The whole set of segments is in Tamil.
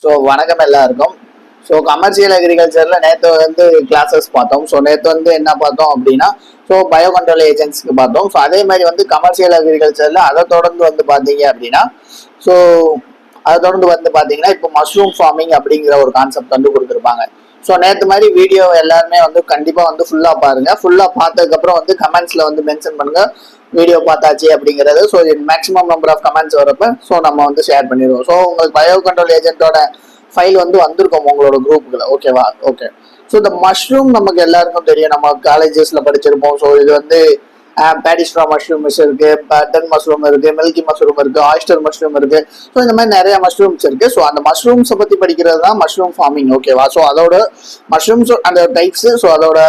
ஸோ வணக்கம் எல்லாருக்கும். ஸோ கமர்ஷியல் அக்ரிகல்ச்சரில் நேற்று வந்து கிளாஸஸ் பார்த்தோம். ஸோ நேற்று வந்து என்ன பார்த்தோம் அப்படின்னா, ஸோ பயோ கண்ட்ரோல் ஏஜென்ட்ஸ்க்கு பார்த்தோம். ஸோ அதே மாதிரி வந்து கமர்ஷியல் அக்ரிகல்ச்சரில் அதை தொடர்ந்து வந்து பார்த்தீங்க அப்படின்னா, ஸோ அதை தொடர்ந்து வந்து பார்த்தீங்கன்னா இப்போ மஷ்ரூம் ஃபார்மிங் அப்படிங்கிற ஒரு கான்செப்ட் வந்து கொடுத்துருப்பாங்க. ஸோ நேற்று மாதிரி வீடியோ எல்லாருமே வந்து கண்டிப்பாக வந்து ஃபுல்லாக பாருங்க. ஃபுல்லாக பார்த்ததுக்கப்புறம் வந்து கமெண்ட்ஸில் வந்து மென்ஷன் பண்ணுங்க வீடியோ பார்த்தாச்சு அப்படிங்கிறது. So maximum number of comments வரப்ப ஸோ நம்ம வந்து ஷேர் பண்ணிடுவோம். ஸோ உங்களுக்கு பயோ கண்ட்ரோல் ஏஜென்ட்டோட ஃபைல் வந்து வந்திருக்கும் உங்களோட குரூப்புக்குள்ள. ஓகேவா? ஓகே. ஸோ இந்த மஷ்ரூம் நமக்கு எல்லாருக்கும் தெரியும், நம்ம காலேஜஸ்ல படிச்சிருப்போம். ஸோ இது வந்து பேடிஸ்ட்ரா மஷ்ரூம்ஸ் இருக்கு, பட்டன் மஷ்ரூம் இருக்கு, மில்கி மஷ்ரூம் இருக்கு, ஆயிஸ்டர் மஷ்ரூம் இருக்கு. ஸோ இந்த மாதிரி நிறைய மஷ்ரூம்ஸ் இருக்கு. ஸோ அந்த மஷ்ரூம்ஸை பத்தி படிக்கிறது தான் மஷ்ரூம் ஃபார்மிங். ஓகேவா? ஸோ அதோட மஷ்ரூம்ஸ் அந்த டைப்ஸ், ஸோ அதோட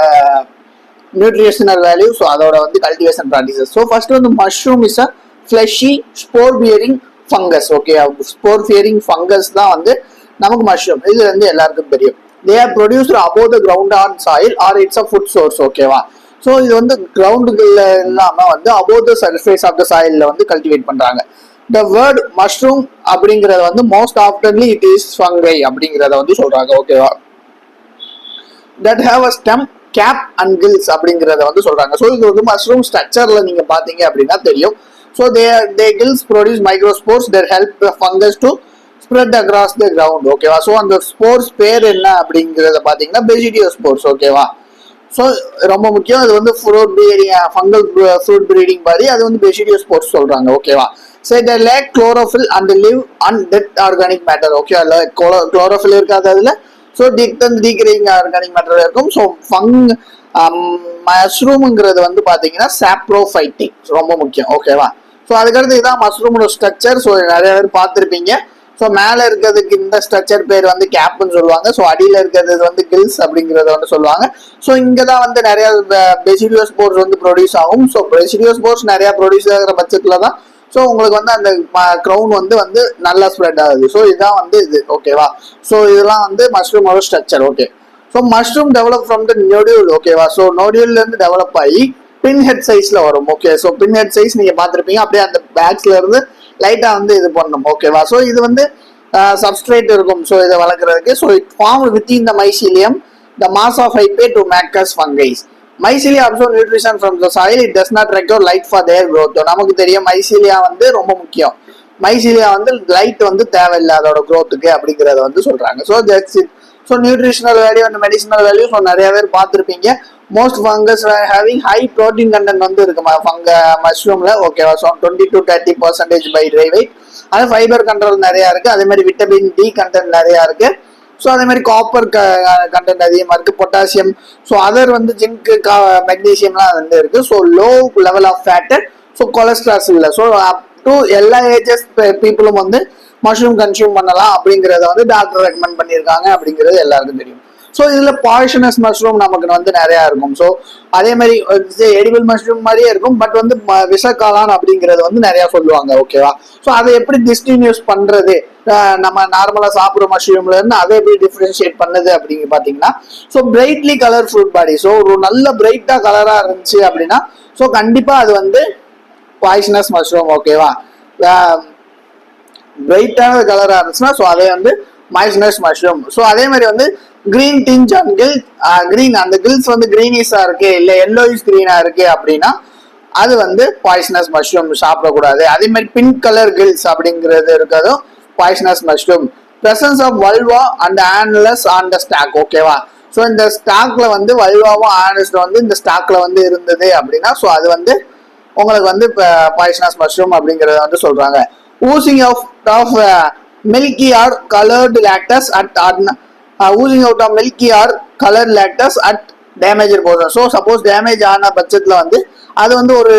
நியூட்ரிஷனல் வேல்யூ, ஸோ அதோட வந்து கல்டிவேஷன் ப்ராக்டிசஸ். ஸோ ஃபர்ஸ்ட் வந்து mushroom is a fleshy spore bearing fungus. Okay, spore bearing fungus தான் வந்து நமக்கு மஷ்ரூம். இது வந்து எல்லாருக்கும் தெரியும். They are produced above the ground on soil or it's a food source. ஓகேவா? ஸோ இது வந்து கிரவுண்டுக்குள்ள இல்லாம வந்து above the surface of the சாயில்ல வந்து கல்டிவேட் பண்றாங்க. த வேர்ட் மஷ்ரூம் அப்படிங்கறத வந்து most oftenly it is fungi அப்படிங்கறத வந்து சொல்றாங்க. ஓகேவா? That have a stem, cap and gills அப்படிங்கறத வந்து சொல்றாங்க. ஸோ இது வந்து மஷ்ரூம் ஸ்ட்ரக்சர்ல நீங்க பாத்தீங்க அப்படின்னா தெரியும். So they gills produce microspores that help fungus to spread across the ground. ஓகேவா? ஸோ அந்த ஸ்போர்ஸ் பேர் என்ன அப்படிங்கறத பாத்தீங்கன்னா பெசிடியோ ஸ்போர்ஸ். ஓகேவா? ஸோ ரொம்ப முக்கியம். அது வந்து fruit breeding, fungal fruit breeding body, அது வந்து பெசிடியோ ஸ்போர்ஸ் சொல்றாங்க. ஓகேவா? So the lack chlorophyll and live and death organic matter. Okay, chlorophyll இருக்காது அதுல. ஸோ டீக்ரேடிங் ஆர்கானிக் மேட்டர் இருக்கும். ஸோ மஷ்ரூம்ங்கிறது வந்து பாத்தீங்கன்னா சாப்ரோஃபைட்டிங் ரொம்ப முக்கியம். ஓகேவா? ஸோ அதுக்கடுத்து இதான் மஷ்ரூமோட ஸ்ட்ரக்சர். ஸோ நிறைய பேர் பார்த்துருப்பீங்க. ஸோ மேலே இருக்கிறதுக்கு இந்த ஸ்ட்ரக்சர் பேர் வந்து கேப்னு சொல்லுவாங்க. ஸோ அடியில் இருக்கிறது வந்து கில்ஸ் அப்படிங்கிறத வந்து சொல்லுவாங்க. ஸோ இங்கே தான் வந்து நிறைய பெசிடியோ ஸ்போர்ஸ் வந்து ப்ரொடியூஸ் ஆகும். ஸோ பெசிடியோ ஸ்போர்ஸ் நிறைய ப்ரொடியூஸ் ஆகிற பட்சத்தில் தான் ஸோ உங்களுக்கு வந்து அந்த க்ரௌன் வந்து நல்லா ஸ்ப்ரெட் ஆகுது. ஸோ இதுதான் வந்து இது. ஓகேவா? ஸோ இதெல்லாம் வந்து மஷ்ரூமோட structure. Okay. So mushroom develop from the nodule. ஓகேவா? ஸோ நோடியூல்ல இருந்து டெவலப் ஆகி பின் ஹெட் சைஸ்ல வரும். ஓகே. ஸோ பின் ஹெட் சைஸ் நீங்க பார்த்துருப்பீங்க. அப்படியே அந்த பேக்ஸ்ல இருந்து லைட்டா வந்து இது பண்ணணும். ஓகேவா? ஸோ இது வந்து சப்ஸ்ட்ரேட் இருக்கும். ஸோ இதை வளர்க்குறதுக்கு. So it form within the mycelium the mass of hyphae to makes fungus. Mycelia absorb nutrition from the soil. It does not require light for their growth. நமக்கு தெரியும் மைசீலியா வந்து ரொம்ப முக்கியம். மைசீலியா வந்து லைட் வந்து தேவையில்லை அதோட க்ரோத்துக்கு அப்படிங்கிறத வந்து சொல்றாங்க. So that's it. So nutritional value and medicinal value so நிறைய பேர் பார்த்துருப்பீங்க. Most fungus having high protein content வந்து இருக்கு மஷ்ரூம்ல. ஓகேவா? So 20 to 30% by dry weight. அது ஃபைபர் கண்ட்ரோல் நிறைய இருக்கு. அதே மாதிரி விட்டமின் டி கண்டென்ட் நிறைய இருக்கு. ஸோ அதே மாதிரி காப்பர் கண்டென்ட் அதிகமாக இருக்கு, பொட்டாசியம். ஸோ அதர் வந்து ஜிங்க், மெக்னீசியம்லாம் வந்து இருக்கு. So low level of fat. So cholesterols இல்லை. ஸோ அப் டு எல்லா ஏஜஸ் பீப்புளும் வந்து மஷ்ரூம் கன்சியூம் பண்ணலாம் அப்படிங்கிறத வந்து டாக்டர் ரெக்கமெண்ட் பண்ணியிருக்காங்க அப்படிங்கிறது எல்லாருக்கும் தெரியும். ஸோ இதுல பாய்சனஸ் மஷ்ரூம் நமக்கு வந்து நிறைய இருக்கும். ஸோ அதே மாதிரி எடிபிள் மஷ்ரூம் மாதிரியே இருக்கும். பட் வந்து விஷக்காளான் அப்படிங்கிறது வந்து நிறைய சொல்லுவாங்க. ஓகேவா? ஸோ அதை எப்படி டிஸ்டிங்யூஸ் பண்றது, நம்ம நார்மலா சாப்பிட்ற மஷ்ரூம்ல இருந்து அதை எப்படி டிஃபரன்ஷியேட் பண்ணுது அப்படிங்க பாத்தீங்கன்னா, ஸோ பிரைட்லி கலர் ஃப்ரூட் பாடி. ஸோ ஒரு நல்ல பிரைட்டா கலரா இருந்துச்சு அப்படின்னா ஸோ கண்டிப்பா அது வந்து பாய்சனஸ் மஷ்ரூம். ஓகேவா? பிரைட்டான கலரா இருந்துச்சுன்னா ஸோ அதே வந்து பாய்சனஸ் மஷ்ரூம். ஸோ அதே மாதிரி வந்து green tinge and gill, green அந்த கில்ஸ் வந்து கிரீனிஷா இருக்கு இல்ல எல்லோயிஷ் கிரீனா இருக்கு அப்படின்னா அது வந்து பாய்சனஸ் மஷ்ரூம், சாப்பிடக்கூடாது. அதே மாதிரி பிங்க் கலர் கில்ஸ் அப்படிங்கிறது இருக்கிறதும் poisonous mushroom. Presence of volva and annulus on the stalk. ஓகேவா? ஸோ இந்த ஸ்டாக்ல வந்து வல்வாவும் ஆனலஸும் வந்து இந்த ஸ்டாக்ல வந்து இருந்தது அப்படின்னா ஸோ அது வந்து உங்களுக்கு வந்து பாய்சனஸ் மஷ்ரூம் அப்படிங்கறத வந்து சொல்றாங்க. Oozing of milky or coloured latex at oozing out of milky or colour latex at damage போதும். ஸோ சப்போஸ் டேமேஜ் ஆன பட்சத்தில் வந்து அது வந்து ஒரு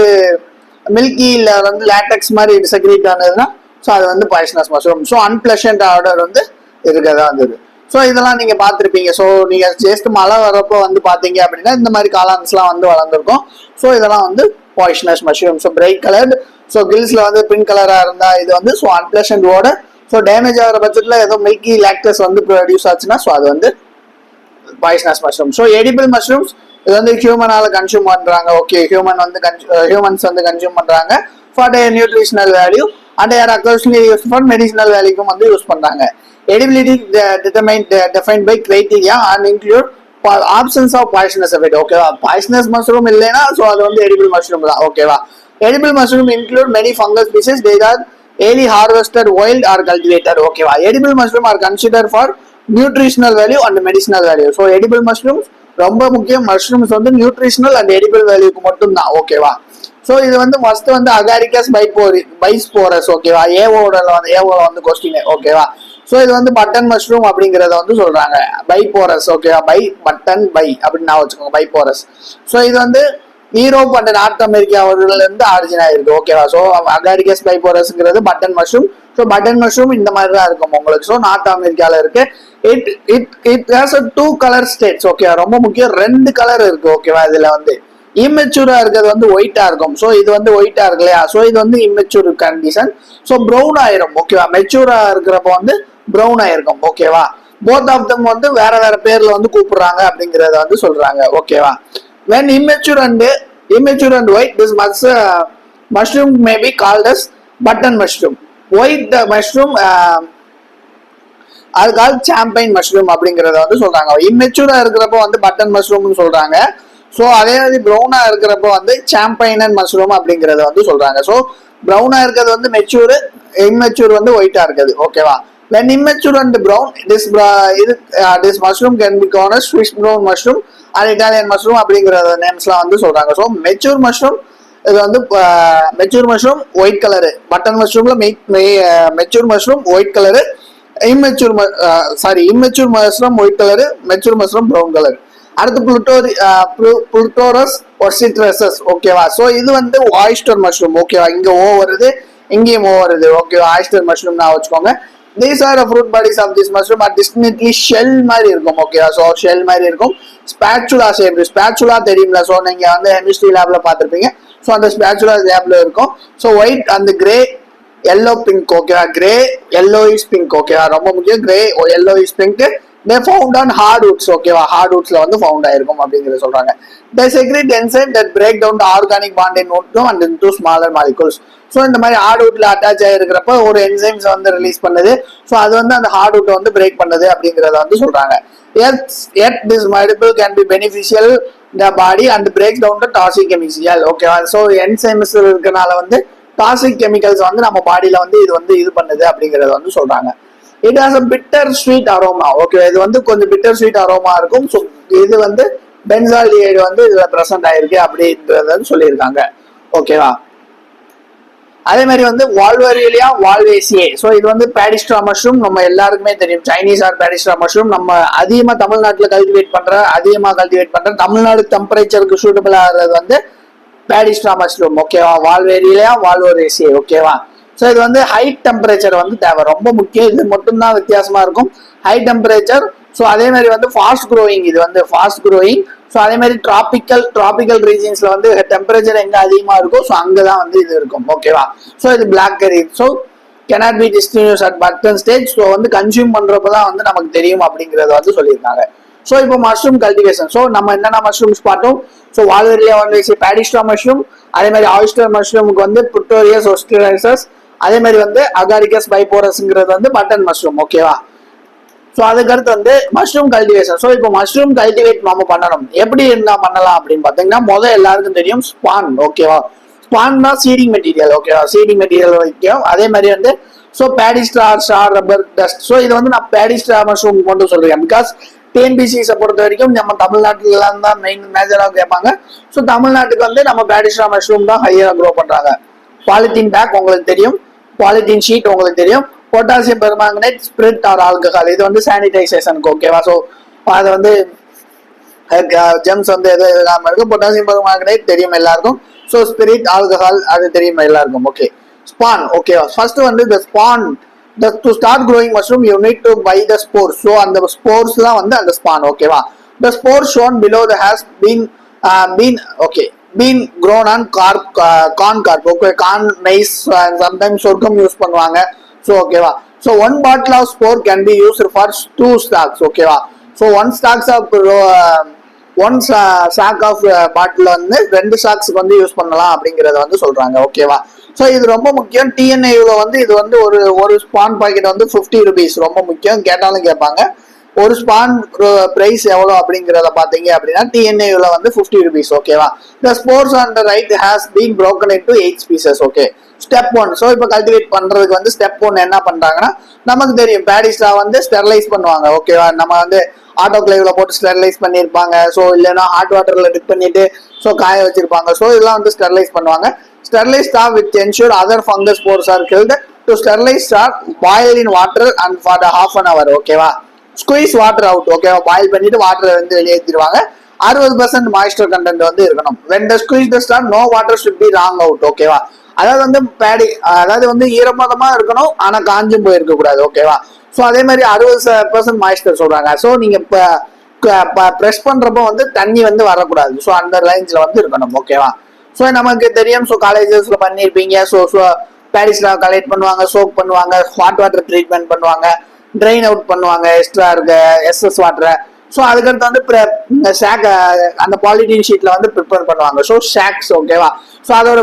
மில்கியில் வந்து லேட்டக்ஸ் மாதிரி செக்ரேட் ஆனதுன்னா ஸோ அது வந்து poisonous mushroom. So unpleasant order வந்து இருக்கதா இருந்தது. ஸோ இதெல்லாம் நீங்க பார்த்துருப்பீங்க. ஸோ நீங்க ஜஸ்ட் மழை வரப்போ வந்து பார்த்தீங்க அப்படின்னா இந்த மாதிரி காளான்ஸ்லாம் வந்து வளர்ந்துருக்கும். ஸோ இதெல்லாம் வந்து poisonous mushroom. So bright coloured. So கில்ஸ்ல வந்து பிங்க் கலரா இருந்தா இது வந்து so unpleasant odour. So damage ஆகிற பட்சத்தில் ஏதோ மில்கி லாக்டஸ் வந்து ப்ரொடியூஸ் ஆச்சுன்னா ஸோ அது வந்து poisonous mushroom. So edible mushrooms இது வந்து ஹியூமனால கன்சியூம் பண்றாங்க. ஓகே, ஹியூமன்ஸ் வந்து கன்சியூம் பண்றாங்க for nutritional value and or occasionally use for medicinal வேலைக்கும் வந்து யூஸ் பண்றாங்க. Edibility defined by criteria and include options of poisonous effect. ஓகேவா, பாய்சனஸ் மஷ்ரூம் இல்லைன்னா ஸோ அது வந்து எடிபிள் மஷ்ரூம் தான். ஓகேவா, edible mushroom include many fungus species. They are early harvested, wild or cultivated. ஓகேவா, edible mushroom are considered for nutritional value and medicinal value. So edible mushrooms ரொம்ப முக்கியம். மஷ்ரூம்ஸ் வந்து நியூட்ரிஷனல் அண்ட் எடிபிள் வேல்யூக்கு மட்டும் தான். ஓகேவா, ஸோ இது வந்து ஃபர்ஸ்ட் வந்து அகாரிகஸ் பைஸ்போரஸ். ஓகேவா, ஏவோல வந்து கொஸ்டின். ஓகேவா, ஸோ இது வந்து பட்டன் மஷ்ரூம் அப்படிங்கிறத வந்து சொல்றாங்க பைபோரஸ். ஓகேவா, பட்டன் அப்படின்னு நான் வச்சுக்கோங்க, பைபோரஸ். ஸோ இது வந்து யூரோப் அண்ட் நார்த் அமெரிக்காவில இருந்து ஆரிஜின் ஆயிருக்கு. ஓகேவா, ஸோ அகாரிகஸ் பைபோரஸ்ங்கிறது button mushroom. So button mushroom இந்த மாதிரி தான் இருக்கும் உங்களுக்கு. ஸோ நார்த் அமெரிக்கால இருக்கு. It has two colour states. ஓகேவா, ரொம்ப முக்கியம், 2 கலர் இருக்கு. ஓகேவா, இதுல வந்து இம்மெச்சூரா இருக்கிறது வந்து ஒயிட்டா இருக்கும். ஸோ இது வந்து ஒயிட்டா இருக்கு இல்லையா, ஸோ இது வந்து இம்மெச்சூர் கண்டிஷன். ஸோ ப்ரௌன் ஆயிரும். ஓகேவா, மெச்சூரா இருக்கிறப்ப வந்து ப்ரௌன் ஆயிருக்கும். ஓகேவா, போத் ஆஃப் தம் வந்து வேற வேற பேர்ல வந்து கூப்பிடுறாங்க அப்படிங்கறத வந்து சொல்றாங்க. ஓகேவா, when immature and white, this mushroom may be called as button mushroom. White mushroom அது கால் சாம்பைன் மஷ்ரூம் அப்படிங்கறத வந்து சொல்றாங்க. இம்மெச்சூரா இருக்கிறப்ப வந்து பட்டன் மஷ்ரூம்னு சொல்றாங்க. ஸோ அதே மாதிரி ப்ரௌனா இருக்கிறப்ப வந்து சாம்பைன் அண்ட் மஷ்ரூம் அப்படிங்கறத வந்து சொல்றாங்க. ஸோ ப்ரௌனா இருக்கிறது வந்து மெச்சூர், இம்மெச்சூர் வந்து ஒயிட்டா இருக்குது. ஓகேவா, when immature and brown, this mushroom can be called as Swiss brown mushroom or Italian mushroom அப்படிங்கிற நேம்ஸ்லாம் வந்து சொல்றாங்க. ஸோ மெச்சூர் மஷ்ரூம் இது வந்து mature mushroom white colour, button மஷ்ரூம்ல mature mushroom white colour, immature mushroom white colour, mature mushroom brown colour. அடுத்து புளுட்டோரஸ் ஒர்சிட்ரஸஸ். ஓகேவா, ஸோ இது வந்து ஆயிஸ்டர் மஷ்ரூம். ஓகேவா, இங்க ஓ வருது, இங்கேயும் ஓ வருது. ஓகேவா, ஆயிஸ்டர் மஷ்ரூம் நான் வச்சுக்கோங்க. These are the fruit bodies of this mushroom are distinctly shell மாதிரி இருக்கும். ஓகேவா, ஸோ ஷெல் மாதிரி இருக்கும். Spatula shape. ஸ்பேச்சுலா தெரியும்ல, ஸோ நீங்க வந்து கெமிஸ்ட்ரி லேப்ல பார்த்துருப்பீங்க. ஸோ அந்த ஸ்பேச்சுலா லேப்ல இருக்கும். ஸோ ஒயிட் அந்த கிரே எல்லோ பிங்க். ஓகேவா, கிரே எல்லோயிஷ் பிங்க். ஓகேவா, ரொம்ப முக்கியம், grey yellowish pink. they found on hardwoods. ஓகேவா, hardwoodsல வந்து ஃபவுண்ட் ஆயிருக்கும் அப்படிங்கறத சொல்றாங்க. they secrete enzyme that break down the organic bond in one and into smaller molecules. So இந்த மாதிரி ஹார்ட்வுட்ல அட்டாச் ஆயிருக்கிறப்ப ஒரு என்சைம்ஸ் வந்து ரிலீஸ் பண்ணுது. ஸோ அது வந்து அந்த ஹார்ட்வுட்டை வந்து பிரேக் பண்ணுது அப்படிங்கறத வந்து சொல்றாங்க. yet this molecule can be beneficial the body and breaks down the toxic chemicals. ஓகேவா, ஸோ என்சைம்ஸ் இருக்கனால வந்து டாக்ஸிக் கெமிக்கல்ஸ் வந்து நம்ம பாடியில வந்து இது பண்ணுது அப்படிங்கறத வந்து சொல்றாங்க. It has a bitter sweet aroma. Okay, இது வந்து கொஞ்சம் bitter sweet aroma இருக்கும். ஸோ இது வந்து பென்சால்டிஹைடு வந்து இதுல பிரசன்ட் ஆயிருக்கு அப்படின்றத சொல்லியிருக்காங்க. ஓகேவா, அதே மாதிரி வந்து வால்வரிலியா வால்வேசியே. ஸோ இது வந்து பேடிஸ்ட்ரா மஷ்ரூம், நம்ம எல்லாருக்குமே தெரியும். சைனீஸ் ஆர் பேடிஸ்ட்ரா மஷ்ரூம் நம்ம அதிகமா தமிழ்நாட்டில் கல்டிவேட் பண்ற தமிழ்நாடு டெம்பரேச்சருக்கு சூட்டபிள் ஆகிறது வந்து பேடிஸ்ட்ரா மஷ்ரூம். ஓகேவா, வால்வரிலியா வால்வரேசியே. ஓகேவா, ஸோ இது வந்து ஹை டெம்பரேச்சர் வந்து தேவை, ரொம்ப முக்கியம். இது மட்டும்தான் வித்தியாசமா இருக்கும், ஹை டெம்பரேச்சர். ஸோ அதே மாதிரி வந்து ஃபாஸ்ட் க்ரோயிங், இது வந்து ஃபாஸ்ட் க்ரோயிங். ஸோ அதே மாதிரி டிராபிக்கல் ரீஜன்ஸ்ல வந்து டெம்பரேச்சர் எங்க அதிகமா இருக்கும், ஸோ அங்கதான் வந்து இது இருக்கும். ஓகேவா, ஸோ இது பிளாக் கரி. So cannot be distinguished at button stage. So வந்து கன்சியூம் பண்றப்பதான் வந்து நமக்கு தெரியும் அப்படிங்கறத வந்து சொல்லியிருக்காங்க. ஸோ இப்போ மஷ்ரூம் கல்டிவேஷன். ஸோ நம்ம என்னென்ன மஷ்ரூம்ஸ் பார்த்தோம். ஸோ வால்வரிலியா வால்வேசியே பேடிஸ்ட்ரா மஷ்ரூம், அதே மாதிரி ஆயிஸ்டர் மஷ்ரூமுக்கு வந்து புட்டோரியஸ் ஒஸ்டிரைசஸ், அதே மாதிரி வந்து அகாரிகஸ் பைபோரஸ்ங்கிறது வந்து பட்டன் மஷ்ரூம். ஓகேவா, ஸோ அதுக்கடுத்து வந்து மஷ்ரூம் கல்டிவேஷன். ஸோ இப்போ மஷ்ரூம் கல்டிவேட் நம்ம பண்ணணும், எப்படி என்ன பண்ணலாம் அப்படின்னு பார்த்தீங்கன்னா, முதல் எல்லாருக்கும் தெரியும் ஸ்பான். ஓகேவா, ஸ்பான் தான் சீடிங் மெட்டீரியல். ஓகேவா, சீடிங் மெட்டீரியல் வைக்கும். அதே மாதிரி வந்து so paddy straw star rubber dust. So இது வந்து நான் பேடிஸ்ட்ரா மஷ்ரூம் மட்டும் சொல்றேன். பிகாஸ் டிஎன்பிசிஸை பொறுத்த வரைக்கும் நம்ம தமிழ்நாட்டிலாம் தான் மேஜராக கேட்பாங்க. ஸோ தமிழ்நாட்டுக்கு வந்து நம்ம பேடிஸ்ட்ரா மஷ்ரூம் தான் ஹையரா க்ரோ பண்றாங்க. பாலித்தீன் பேக் உங்களுக்கு தெரியும், பாலித்தீன் ஷீட் உங்களுக்கு தெரியும், potassium permanganate, spirit or alcohol, இது வந்து சானிடைசேஷனுக்கு. ஓகேவா, ஸோ அது வந்து ஜெம்ஸ் வந்து எது இல்லாம இருக்கு. பொட்டாசியம் பெர்மாங்கனேட் தெரியும் எல்லாருக்கும். ஸோ ஸ்பிரிட் ஆல்கஹால் அது தெரியும் எல்லாருக்கும். Okay, span. ஓகேவா, ஃபர்ஸ்ட் வந்து இந்த span to start growing mushroom you need to buy the spores. So and the spores la வந்து அந்த spawn. ஓகேவா, the spores shown below the has been grown on corn carp. Okay, corn, maize and sometimes sorghum use பண்ணுவாங்க. So ஓகேவா, so one bottle of spore can be used for 2 stalks. ஓகேவா, so one sack of பாட்டில் வந்து 2 சாக்ஸ் வந்து யூஸ் பண்ணலாம் அப்படிங்கறத வந்து சொல்றாங்க. ஓகேவா, ஸோ இது ரொம்ப முக்கியம். டிஎன்ஏல வந்து இது வந்து ஒரு ஸ்பான் பாக்கெட் வந்து 50 rupees, ரொம்ப முக்கியம். கேட்டாலும் கேட்பாங்க ஒரு ஸ்பான் பிரைஸ் எவ்வளோ அப்படிங்கிறத பார்த்தீங்க அப்படின்னா டிஎன்ஏல வந்து 50 rupees. ஓகேவா? The spores on the right has been broken into 8 pieces. Okay, step 1. So இப்போ கல்டிவேட் பண்றதுக்கு வந்து ஸ்டெப் 1 என்ன பண்றாங்கன்னா, நமக்கு தெரியும் பேடிஸ்டா வந்து ஸ்டெர்லைஸ் பண்ணுவாங்க. ஓகேவா? நம்ம வந்து ஆட்டோக்ளேவ்ல போட்டு ஸ்டெர்லைஸ் பண்ணியிருப்பாங்க. ஸோ இல்லைன்னா ஹாட் வாட்டர்ல டிப் பண்ணிட்டு ஸோ காய வச்சிருப்பாங்க. ஸோ இதெல்லாம் வந்து ஸ்டெர்லைஸ் பண்ணுவாங்க. Sterilise straw with ensure other fungus spores are killed. To sterilise straw boil in water and for half an hour. ஓகேவா? Squeeze water out. ஓகேவா? பாயில் பண்ணிட்டு வாட்டர் வந்து வெளியேற்றிடுவாங்க. 60% மாய்ஸ்டர் கண்டென்ட் வந்து இருக்கணும். when the squeeze the star no water should be wrung out. ஓகேவா? அதாவது வந்து அதாவது வந்து ஈரப்பதமா இருக்கணும், ஆனா காஞ்சும் போயிருக்க கூடாது. ஓகேவா? ஸோ அதே மாதிரி 60% மாய்ஸ்டர் சொல்றாங்க. ஸோ நீங்க ப்ரெஸ் பண்றப்போ வந்து தண்ணி வந்து வரக்கூடாது. ஸோ அந்த லைன்ஸ்ல வந்து இருக்கணும். ஓகேவா? ஸோ நமக்கு தெரியும். ஸோ காலேஜஸ்ல பண்ணியிருப்பீங்க. ஸோ பேடிஸ்டா கலெக்ட் பண்ணுவாங்க, சோக் பண்ணுவாங்க, ஹாட் வாட்டர் ட்ரீட்மெண்ட் பண்ணுவாங்க, ட்ரெயின் அவுட் பண்ணுவாங்க எக்ஸ்ட்ரா இருக்க எஸ்எஸ் வாட்டரை. ஸோ அதுக்கடுத்து வந்து ஷேக் அந்த பாலித்தீன் ஷீட்ல வந்து ப்ரிப்பேர் பண்ணுவாங்க. So shakes. ஓகேவா? ஸோ அதோட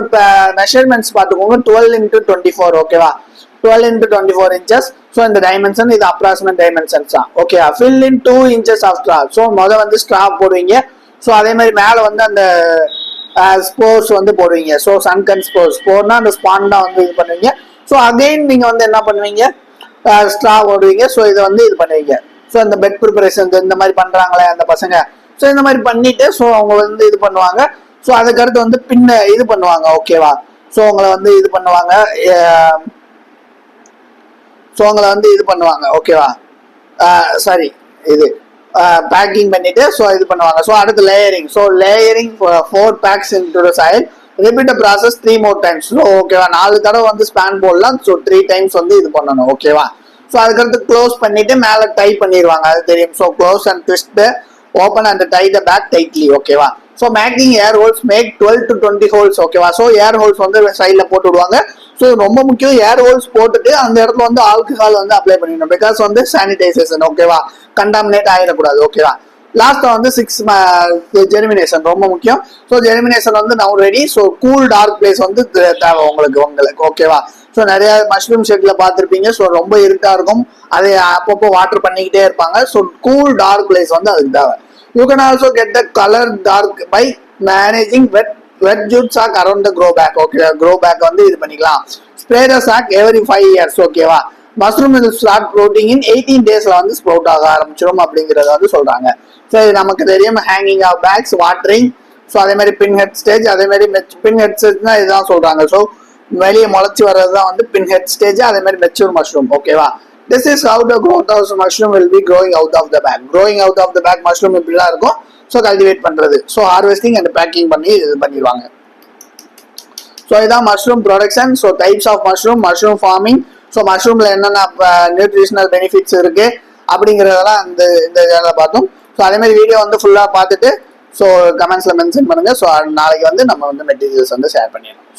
மெஷர்மெண்ட்ஸ் பார்த்துக்கோங்க. 12x24. ஓகேவா? 12x24 inches. ஸோ இந்த டைமென்ஷன் இது அப்ராக்சிமேட் டைமென்ஷன்ஸ் தான். ஓகேவா? Fill in 2 inches of straw. So வந்து ஸ்ட்ரா போடுவீங்க. ஸோ அதே மாதிரி மேலே வந்து அந்த ஸ்போர்ஸ் வந்து போடுவீங்க. ஸோ சன்கன் ஸ்போர்னா அந்த ஸ்பான் தான் வந்து இது பண்ணுவீங்க. ஸோ அகைன் நீங்க வந்து என்ன பண்ணுவீங்க, ஸ்ட்ரா போடுவீங்க. ஸோ இதை வந்து இது பண்ணுவீங்க. ஸோ இந்த பெட் ப்ரிப்பரேஷன் இந்த மாதிரி பண்றாங்களே அந்த பசங்க, ஸோ இந்த மாதிரி பண்ணிட்டு ஸோ அவங்க வந்து இது பண்ணுவாங்க. ஸோ அதுக்கடுத்து வந்து இது பண்ணுவாங்க. ஓகேவா? ஸோ உங்களை வந்து இது பண்ணுவாங்க. ஸோ உங்களை வந்து இது பண்ணுவாங்க. ஓகேவா? சாரி, இது பேக்கிங் பண்ணிட்டு ஸோ இது பண்ணுவாங்க. ஸோ அடுத்து layering. So layering 4 packs into the soil. Repeat process 3 more times. So ஓகேவா? 4 தடவை வந்து ஸ்பேன் போடலாம். ஸோ 3 times வந்து இது பண்ணணும். ஓகேவா? ஸோ அதுக்கடுத்து க்ளோஸ் பண்ணிட்டு மேலே டை பண்ணிடுவாங்க. அது தெரியும். So close and twist, open and tie the bag tightly. ஓகேவா? So making air holes make 12 to 20 holes. ஓகேவா? ஸோ ஏர் ஹோல்ஸ் வந்து சைடில் போட்டு விடுவாங்க. ஸோ ரொம்ப முக்கியம், ஏர் ஹோல்ஸ் போட்டுட்டு அந்த இடத்துல வந்து ஆல்கஹால் வந்து அப்ளை பண்ணிடணும். பிகாஸ் வந்து சானிடைசேஷன். ஓகேவா? கண்டாமினேட் ஆகிடக்கூடாது. ஓகேவா? லாஸ்ட்டாக வந்து 6 ஜெர்மினேஷன் ரொம்ப முக்கியம். ஸோ ஜெர்மினேஷன் வந்து now ready. So cool dark place வந்து தேவை உங்களுக்கு. ஓகேவா? ஸோ நிறைய மஷ்ரூம் ஷெட்ல பார்த்துருப்பீங்க. ஸோ ரொம்ப இருட்டா இருக்கும், அதை அப்பப்போ வாட்டர் பண்ணிக்கிட்டே இருப்பாங்க. ஸோ கூல் டார்க் பிளேஸ் வந்து அதுக்கு தேவை. You can also get the colour dark by managing wet jute sack around the grow bag. Okay, grow bag வந்து இது பண்ணிக்கலாம். Spray the sack every 5 years. ஓகேவா? மஷ்ரூம் ஸ்டார்ட் ப்ரோட்டிங் இன் 18 daysல வந்து ஸ்ப்ரவுட் ஆக ஆரம்பிச்சிடும் அப்படிங்கறத வந்து சொல்றாங்க. ஸோ இது நமக்கு தெரியும். Hanging of bags, watering, so அதே மாதிரி பின் ஹெட் ஸ்டேஜ். அதே மாதிரி பின் ஹெட் ஸ்டேஜ்னா இதுதான் சொல்றாங்க. ஸோ வெளியே முளைச்சி வர்றது தான் வந்து பின் ஹெட் ஸ்டேஜ். அதே மாதிரி மெச்சூர் மஷ்ரூம். ஓகேவா? This is how the growth of mushroom will be growing out of the bag. growing out of the bag mushroom இப்படிலாம் இருக்கும். ஸோ கல்டிவேட் பண்றது. ஸோ ஹார்வெஸ்டிங் அண்ட் பேக்கிங் பண்ணி இது பண்ணிடுவாங்க. ஸோ இதான் mushroom production. So types of mushroom farming. So மஷ்ரூம்ல என்னென்ன நியூட்ரிஷனல் பெனிஃபிட்ஸ் இருக்கு அப்படிங்கிறதெல்லாம் இந்த இதில் பார்த்தோம். ஸோ அதே மாதிரி வீடியோ வந்து ஃபுல்லாக பார்த்துட்டு ஸோ கமெண்ட்ஸ்ல மென்ஷன் பண்ணுங்க. ஸோ நாளைக்கு வந்து நம்ம வந்து மெட்டீரியல்ஸ் வந்து ஷேர் பண்ணிடலாம்.